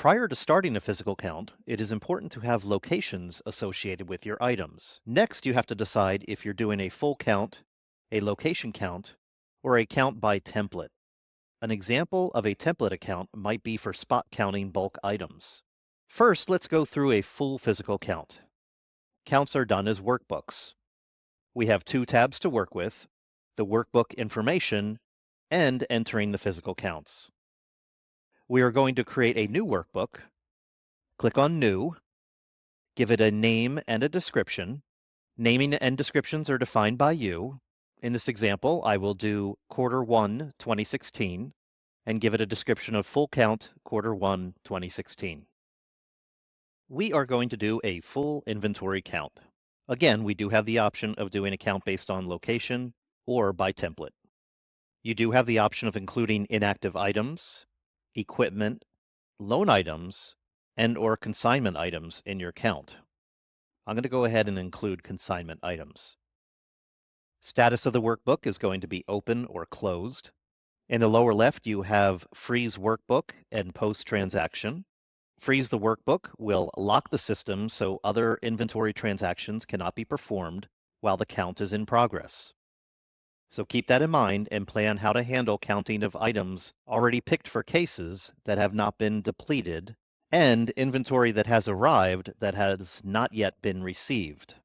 Prior to starting a physical count, it is important to have locations associated with your items. Next, you have to decide if you're doing a full count, a location count, or a count by template. An example of a template account might be for spot counting bulk items. First, let's go through a full physical count. Counts are done as workbooks. We have two tabs to work with, the workbook information and entering the physical counts. We are going to create a new workbook. Click on New, give it a name and a description. Naming and descriptions are defined by you. In this example, I will do Q1 2016 and give it a description of full count Q1 2016. We are going to do a full inventory count. Again, we do have the option of doing a count based on location or by template. You do have the option of including inactive items, equipment, loan items, and/or consignment items in your count. I'm going to go ahead and include consignment items. Status of the workbook is going to be open or closed. In the lower left, you have freeze workbook and post transaction. Freeze the workbook will lock the system so other inventory transactions cannot be performed while the count is in progress. So keep that in mind and plan how to handle counting of items already picked for cases that have not been depleted and inventory that has arrived that has not yet been received.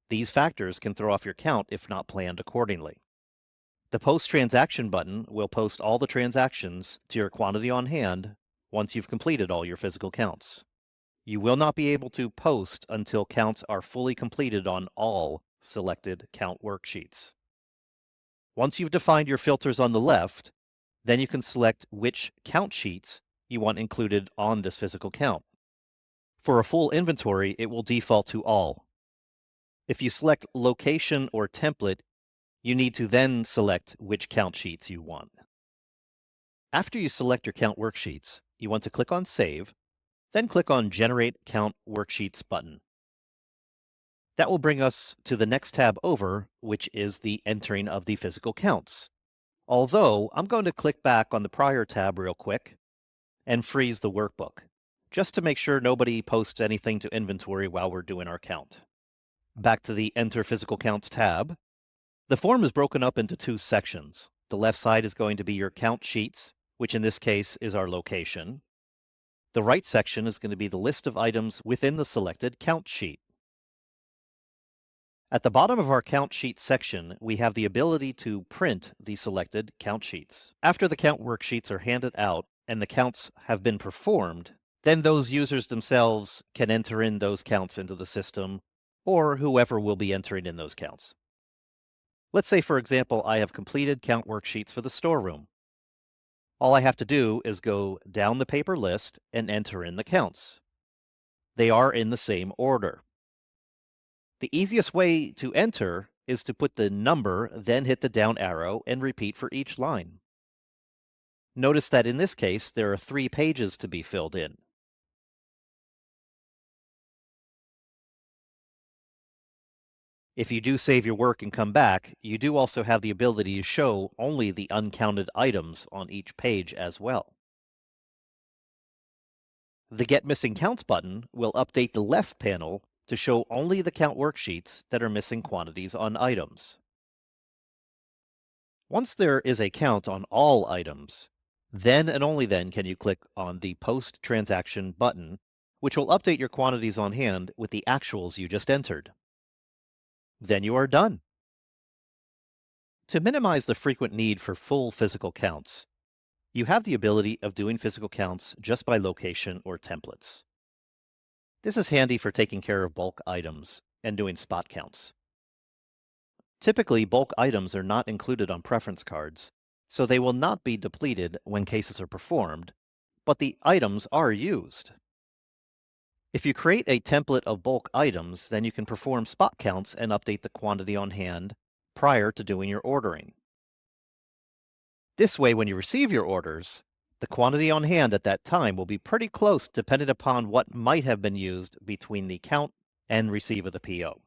These factors can throw off your count if not planned accordingly. The Post Transaction button will post all the transactions to your quantity on hand once you've completed all your physical counts. You will not be able to post until counts are fully completed on all selected count worksheets. Once you've defined your filters on the left, then you can select which count sheets you want included on this physical count. For a full inventory, it will default to all. If you select location or template, you need to then select which count sheets you want. After you select your count worksheets, you want to click on Save, then click on Generate Count Worksheets button. That will bring us to the next tab over, which is the entering of the physical counts. Although, I'm going to click back on the prior tab real quick and freeze the workbook, just to make sure nobody posts anything to inventory while we're doing our count. Back to the Enter Physical Counts tab. The form is broken up into two sections. The left side is going to be your count sheets, which in this case is our location. The right section is going to be the list of items within the selected count sheet. At the bottom of our count sheet section, we have the ability to print the selected count sheets. After the count worksheets are handed out and the counts have been performed, then those users themselves can enter in those counts into the system, or whoever will be entering in those counts. Let's say, for example, I have completed count worksheets for the storeroom. All I have to do is go down the paper list and enter in the counts. They are in the same order. The easiest way to enter is to put the number, then hit the down arrow and repeat for each line. Notice that in this case, there are 3 pages to be filled in. If you do save your work and come back, you do also have the ability to show only the uncounted items on each page as well. The Get Missing Counts button will update the left panel to show only the count worksheets that are missing quantities on items. Once there is a count on all items, then and only then can you click on the Post Transaction button, which will update your quantities on hand with the actuals you just entered. Then you are done. To minimize the frequent need for full physical counts, you have the ability of doing physical counts just by location or templates. This is handy for taking care of bulk items and doing spot counts. Typically, bulk items are not included on preference cards, so they will not be depleted when cases are performed, but the items are used. If you create a template of bulk items, then you can perform spot counts and update the quantity on hand prior to doing your ordering. This way, when you receive your orders, the quantity on hand at that time will be pretty close depending upon what might have been used between the count and receipt of the PO.